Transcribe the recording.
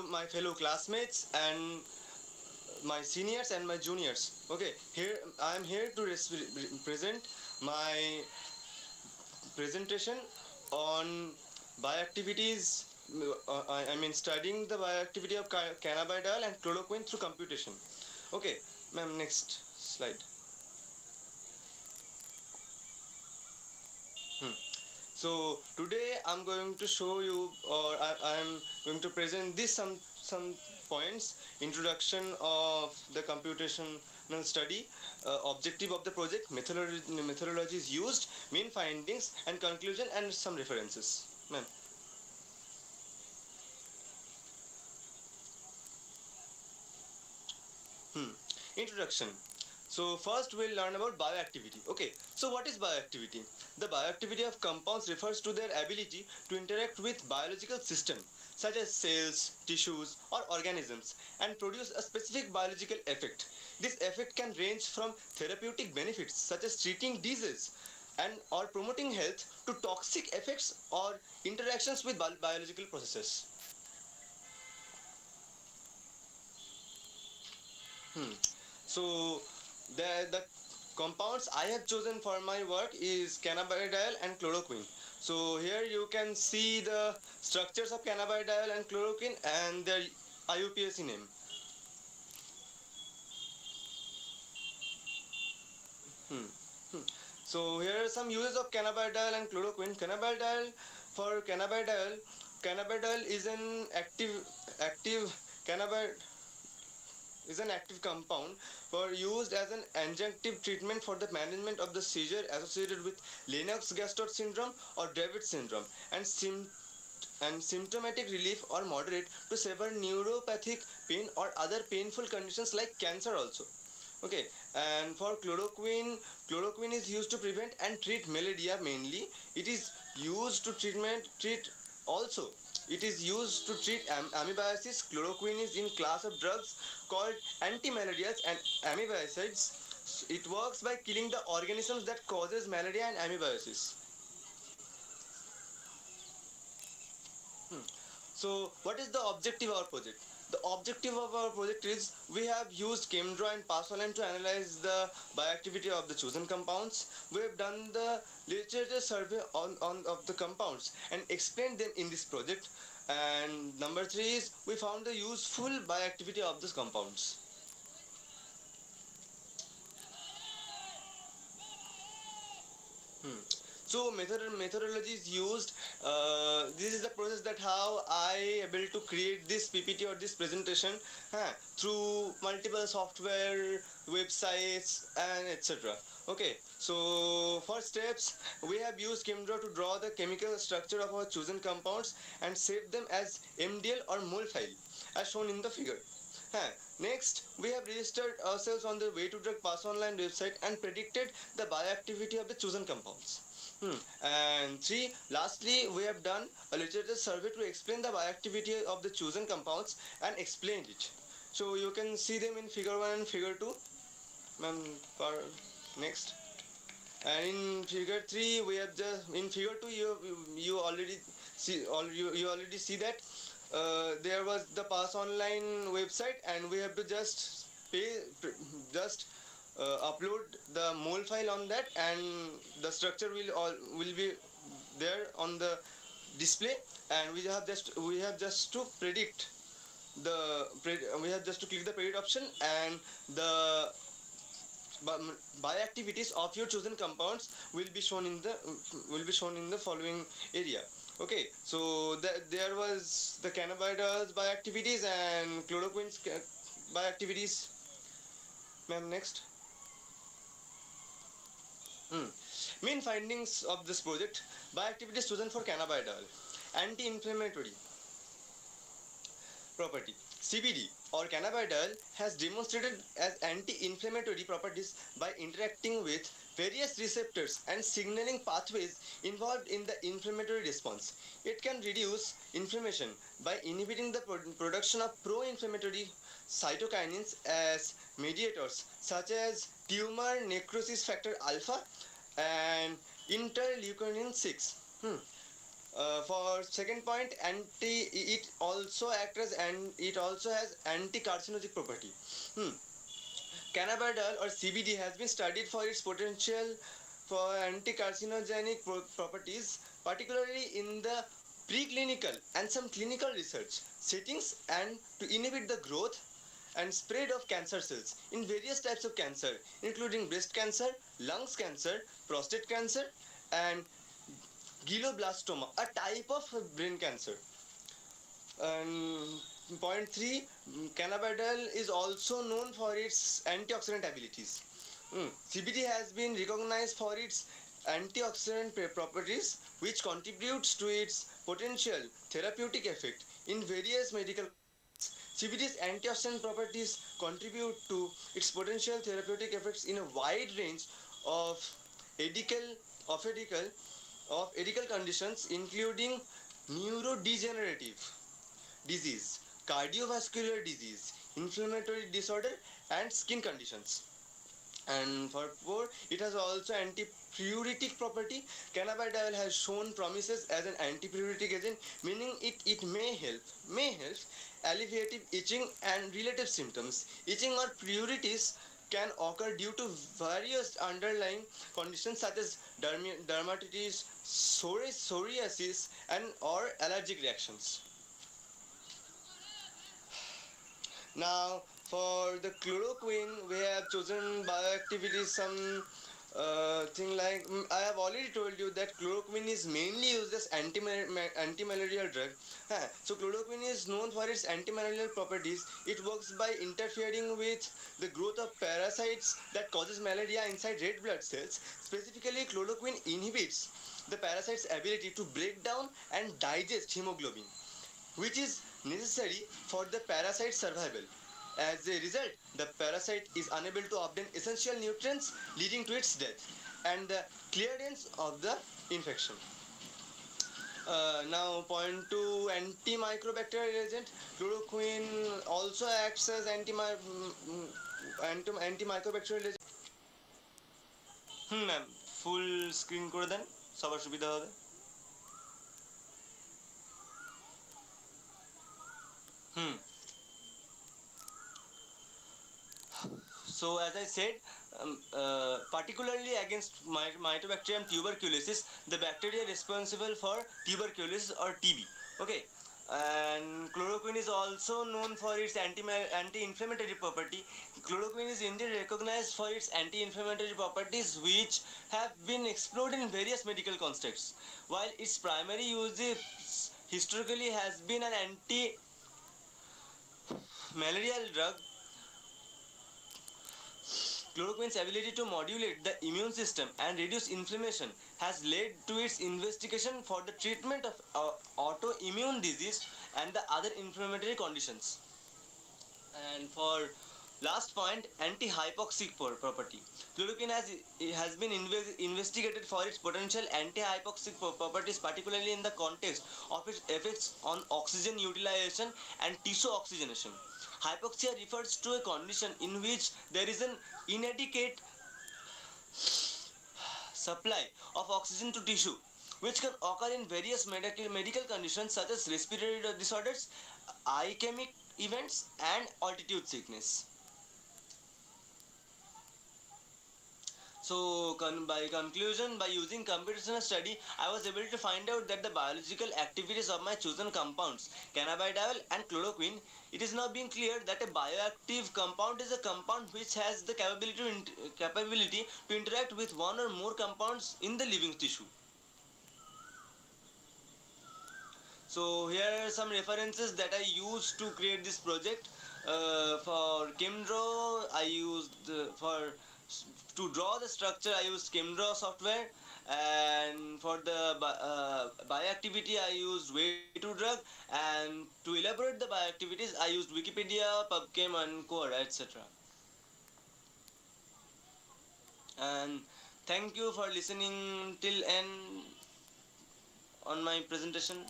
my fellow classmates and my seniors and my juniors. Okay, here I am here to present my presentation on bioactivities. I mean studying the bioactivity of cannabidiol and chloroquine through computation. Okay, ma'am, next slide. So today I'm going to show you, or I'm going to present this some points. Introduction of the computational study, objective of the project, methodologies used, main findings and conclusion, and some references. Ma'am. Introduction. So first we'll learn about bioactivity. Okay, so what is bioactivity? The bioactivity of compounds refers to their ability to interact with biological systems such as cells, tissues or organisms and produce a specific biological effect. This effect can range from therapeutic benefits such as treating disease and or promoting health to toxic effects or interactions with biological processes. So the compounds I have chosen for my work is cannabidiol and chloroquine. So here you can see the structures of cannabidiol and chloroquine and their IUPAC name. So here are some uses of cannabidiol and chloroquine. Cannabidiol is an active cannabis is an active compound for used as an adjunctive treatment for the management of the seizure associated with Lennox-Gastaut syndrome or Dept syndrome and symptomatic relief or moderate to severe neuropathic pain or other painful conditions like cancer also. Okay, and for chloroquine is used to prevent and treat malaria mainly. It is used to treat also. It is used to treat amoebiasis. Chloroquine is in class of drugs called antimalarials and amoebiacids. It works by killing the organisms that causes malaria and amoebiasis. So what is the objective of our project? The objective of our project is we have used ChemDraw and Pasoline to analyze the bioactivity of the chosen compounds. We have done the literature survey of the compounds and explained them in this project. And number 3 is we found the useful bioactivity of these compounds. So methodology is used. This is the process that how I able to create this PPT or this presentation through multiple software, websites and etc. Okay, so for steps we have used ChemDraw to draw the chemical structure of our chosen compounds and save them as MDL or mol file as shown in the figure. Next, we have registered ourselves on the Way to Drug Pass Online website and predicted the bioactivity of the chosen compounds. And 3, lastly, we have done a literature survey to explain the bioactivity of the chosen compounds and explained it. So you can see them in figure 1 and figure 2. Next. And in figure 3, we have just in figure 2 you already see that there was the Pass Online website and we have to just upload the mol file on that and the structure will be there on the display and we have just to predict we have just to click the predict option and the bioactivities of your chosen compounds will be shown in the following area. Okay, so there was the cannabidiols bioactivities and chloroquine's bioactivities. Ma'am, next. Main findings of this project: bioactivities chosen for cannabidiol. Anti-inflammatory property. CBD or cannabidiol has demonstrated as anti-inflammatory properties by interacting with various receptors and signaling pathways involved in the inflammatory response. It can reduce inflammation by inhibiting the production of pro-inflammatory cytokinins as mediators such as tumor necrosis factor alpha and interleukin 6. For second point, it also acts as, and it also has anti-carcinogenic property. Hmm. Cannabidiol or CBD has been studied for its potential for anti-carcinogenic properties, particularly in the preclinical and some clinical research settings, and to inhibit the growth and spread of cancer cells in various types of cancer, including breast cancer, lungs cancer, prostate cancer, and glioblastoma, a type of brain cancer. And point three, cannabidiol is also known for its antioxidant abilities. CBD has been recognized for its antioxidant properties, which contributes to its potential therapeutic effect in various medical. CBD's antioxidant properties contribute to its potential therapeutic effects in a wide range of medical, of medical, of medical conditions, including neurodegenerative disease, cardiovascular disease, inflammatory disorder, and skin conditions. And for four, it has also antipruritic property. Cannabidiol has shown promises as an antipruritic agent, meaning it may help alleviative itching and related symptoms. Itching or pruritus can occur due to various underlying conditions such as dermatitis, psoriasis, and or allergic reactions. Now, for the chloroquine, we have chosen bioactivity some thing like I have already told you that chloroquine is mainly used as anti-malarial drug. So chloroquine is known for its anti-malarial properties. It works by interfering with the growth of parasites that causes malaria inside red blood cells. Specifically, chloroquine inhibits the parasite's ability to break down and digest hemoglobin, which is necessary for the parasite's survival. As a result, the parasite is unable to obtain essential nutrients, leading to its death and the clearance of the infection. Now, point two, antimicrobacterial agent. Chloroquine also acts as antimicrobacterial agent. Ma'am full screen করে দেন, সবার সুবিধা হবে। So as I said, particularly against Mycobacterium tuberculosis, the bacteria responsible for tuberculosis or TB. Okay, and chloroquine is also known for its anti-inflammatory property. Chloroquine is indeed recognized for its anti-inflammatory properties, which have been explored in various medical contexts. While its primary use historically has been an anti-malarial drug, chloroquine's ability to modulate the immune system and reduce inflammation has led to its investigation for the treatment of autoimmune disease and the other inflammatory conditions. And for last point, anti-hypoxic property. Chloroquine has been investigated for its potential anti-hypoxic properties, particularly in the context of its effects on oxygen utilization and tissue oxygenation. Hypoxia refers to a condition in which there is an inadequate supply of oxygen to tissue, which can occur in various medical conditions such as respiratory disorders, ischemic events, and altitude sickness. So, by conclusion, by using computational study, I was able to find out that the biological activities of my chosen compounds, cannabidiol and chloroquine, it is now being clear that a bioactive compound is a compound which has the capability to interact with one or more compounds in the living tissue. So here are some references that I used to create this project. For ChemDraw, I used to draw the structure, I used ChemDraw software, and for the bioactivity, I used Way2Drug, and to elaborate the bioactivities, I used Wikipedia, PubChem, and Quora, etc. And thank you for listening till end on my presentation.